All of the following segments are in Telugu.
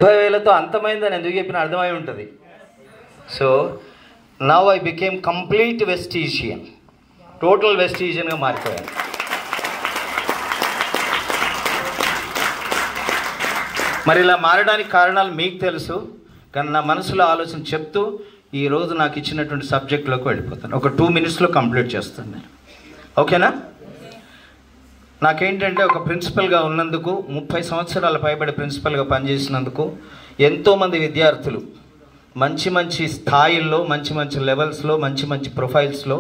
20,000తో అంతమైందని ఎందుకు చెప్పిన అర్థమై ఉంటుంది. So now I became complete vestigian, total వెస్టీజియన్గా మారిపోయాను. మరి ఇలా మారడానికి కారణాలు మీకు తెలుసు, కానీ నా మనసులో ఆలోచన చెప్తూ ఈరోజు నాకు ఇచ్చినటువంటి సబ్జెక్ట్లోకి వెళ్ళిపోతాను. ఒక 2 minutesలో కంప్లీట్ చేస్తాను నేను. ఓకేనా? నాకేంటంటే ఒక ప్రిన్సిపల్గా ఉన్నందుకు, 30 సంవత్సరాల పైబడి ప్రిన్సిపల్గా పనిచేసినందుకు ఎంతోమంది విద్యార్థులు మంచి మంచి స్థాయిల్లో, మంచి మంచి లెవెల్స్లో, మంచి మంచి ప్రొఫైల్స్లో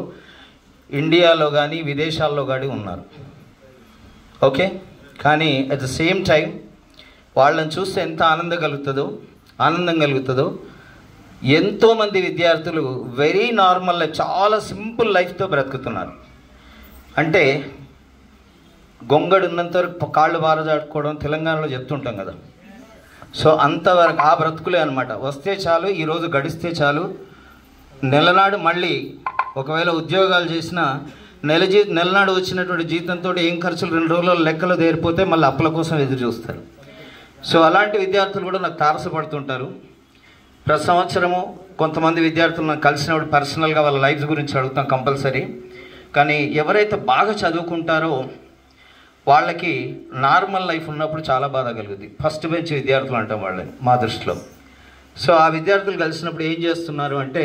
ఇండియాలో కానీ విదేశాల్లో కానీ ఉన్నారు. ఓకే, కానీ అట్ ద సేమ్ టైం వాళ్ళని చూస్తే ఎంత ఆనందం కలుగుతుందో ఎంతోమంది విద్యార్థులు వెరీ నార్మల్ లైఫ్, చాలా సింపుల్ లైఫ్తో బ్రతుకుతున్నారు. అంటే గొంగడు ఉన్నంతవరకు కాళ్ళు బారజాడుకోవడం తెలంగాణలో చెప్తుంటాం కదా. సో అంతవరకు ఆ బ్రతుకులే అనమాట. వస్తే చాలు, ఈరోజు గడిస్తే చాలు, నెలనాడు మళ్ళీ ఒకవేళ ఉద్యోగాలు చేసినా నెలనాడు వచ్చినటువంటి జీతంతో ఏం ఖర్చులు 2 రోజుల్లో లెక్కలు దేరిపోతే మళ్ళీ అప్పుల కోసం ఎదురు చూస్తారు. సో అలాంటి విద్యార్థులు కూడా నాకు తారసపడుతుంటారు. ప్రతి సంవత్సరము కొంతమంది విద్యార్థులు నాకు కలిసినప్పుడు పర్సనల్గా వాళ్ళ లైఫ్స్ గురించి అడుగుతాం కంపల్సరీ. కానీ ఎవరైతే బాగా చదువుకుంటారో వాళ్ళకి నార్మల్ లైఫ్ ఉన్నప్పుడు చాలా బాధ కలుగుతుంది. ఫస్ట్ బెంచ్ విద్యార్థులు అంటాం వాళ్ళని మా దృష్టిలో. సో ఆ విద్యార్థులు కలిసినప్పుడు ఏం చేస్తున్నారు అంటే,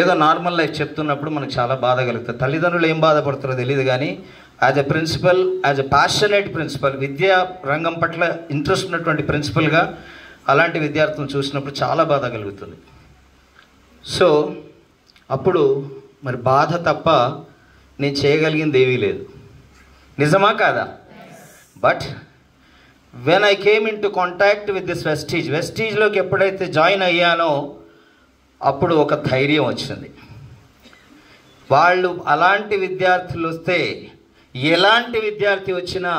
ఏదో నార్మల్ లైఫ్ చెప్తున్నప్పుడు మనకు చాలా బాధ కలుగుతుంది. తల్లిదండ్రులు ఏం బాధపడతారో తెలియదు, కానీ as a principal, as a passionate principal, విద్యా రంగం పట్ల ఇంట్రెస్ట్ ఉన్నటువంటి ప్రిన్సిపల్గా అలాంటి విద్యార్థులను చూసినప్పుడు చాలా బాధ కలుగుతుంది. సో అప్పుడు మరి బాధ తప్ప నేను చేయగలిగింది ఏమీ లేదు. నిజమా కాదా? But when I came in to contact with this వెస్టీజ్లోకి ఎప్పుడైతే జాయిన్ అయ్యానో అప్పుడు ఒక ధైర్యం వచ్చింది. వాళ్ళు అలాంటి విద్యార్థులు వస్తే, ఎలాంటి విద్యార్థి వచ్చినా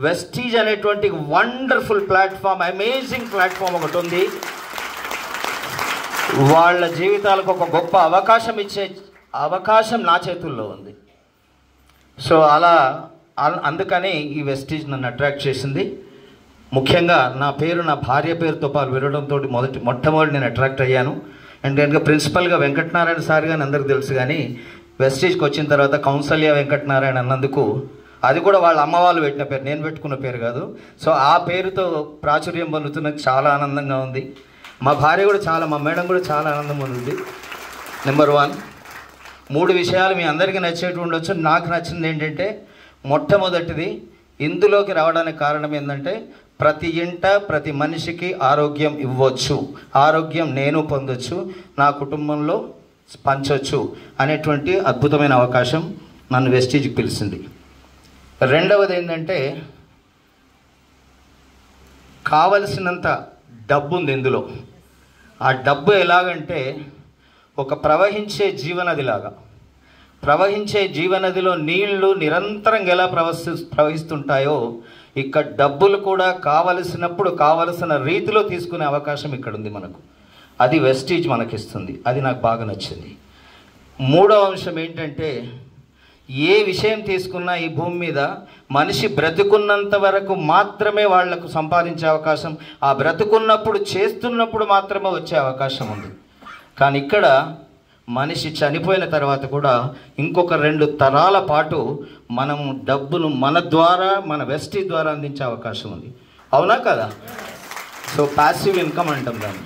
వెస్టీజ్ అనేటువంటి వండర్ఫుల్ ప్లాట్ఫామ్, అమేజింగ్ ప్లాట్ఫామ్ ఒకటి ఉంది. వాళ్ళ జీవితాలకు ఒక గొప్ప అవకాశం ఇచ్చే అవకాశం నా చేతుల్లో ఉంది. సో అందుకని ఈ వెస్టీజ్ నన్ను అట్రాక్ట్ చేసింది. ముఖ్యంగా నా భార్య పేరుతో పాటు వినడంతో మొట్టమొదటి నేను అట్రాక్ట్ అయ్యాను. అండ్ కనుక ప్రిన్సిపల్గా వెంకటనారాయణ సార్ గాని అందరికి తెలుసు, కానీ వెస్టీజ్కి వచ్చిన తర్వాత కౌన్సల్య వెంకటనారాయణ అన్నందుకు, అది కూడా వాళ్ళ అమ్మ వాళ్ళు పెట్టిన పేరు, నేను పెట్టుకున్న పేరు కాదు. సో ఆ పేరుతో ప్రాచుర్యం పొందుతున్నది చాలా ఆనందంగా ఉంది. మా భార్య కూడా మా మేడం కూడా చాలా ఆనందం పొందుతుంది. నెంబర్ 1, 3 విషయాలు మీ అందరికీ నచ్చేట్టు ఉండొచ్చు. నాకు నచ్చింది ఏంటంటే, మొట్టమొదటిది ఇందులోకి రావడానికి కారణం ఏంటంటే, ప్రతి ఇంట ప్రతి మనిషికి ఆరోగ్యం ఇవ్వచ్చు, ఆరోగ్యం నేను పొందొచ్చు, నా కుటుంబంలో పంచవచ్చు అనేటువంటి అద్భుతమైన అవకాశం నన్ను వెస్టీజ్కి పిలిచింది. రెండవది ఏంటంటే, కావలసినంత డబ్బు ఉంది ఇందులో. ఆ డబ్బు ఎలాగంటే ఒక ప్రవహించే జీవనదిలాగా, ప్రవహించే జీవనదిలో నీళ్లు నిరంతరంగా ఎలా ప్రవహిస్తుంటాయో ఇక్కడ డబ్బులు కూడా కావలసినప్పుడు కావలసిన రీతిలో తీసుకునే అవకాశం ఇక్కడ ఉంది మనకు. అది వెస్టీజ్ మనకిస్తుంది. అది నాకు బాగా నచ్చింది. మూడవ అంశం ఏంటంటే, ఏ విషయం తీసుకున్నా ఈ భూమి మీద మనిషి బ్రతుకున్నంత వరకు మాత్రమే వాళ్లకు సంపాదించే అవకాశం, ఆ బ్రతుకున్నప్పుడు చేస్తున్నప్పుడు మాత్రమే వచ్చే అవకాశం ఉంది. కానీ ఇక్కడ మనిషి చనిపోయిన తర్వాత కూడా ఇంకొక 2 తరాల పాటు మనము డబ్బును మన ద్వారా, మన వెస్టీజ్ ద్వారా అందించే అవకాశం ఉంది. అవునా కదా? సో ప్యాసివ్ ఇన్కమ్ అంటాం దాన్ని.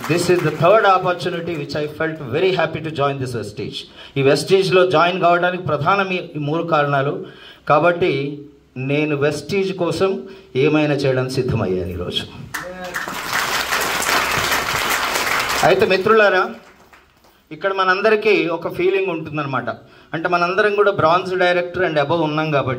This is the third opportunity which I felt very happy to join this Vestige. ఈ వెస్టీజ్లో జాయిన్ కావడానికి ప్రధానం ఈ 3 కారణాలు. కాబట్టి నేను వెస్టీజ్ కోసం ఏమైనా చేయడానికి సిద్ధమయ్యాను ఈరోజు. అయితే మిత్రులారా, ఇక్కడ మనందరికీ ఒక ఫీలింగ్ ఉంటుందన్నమాట. అంటే మనందరం కూడా బ్రాంజ్ డైరెక్టర్ అండ్ అబవ్ ఉన్నాం కాబట్టి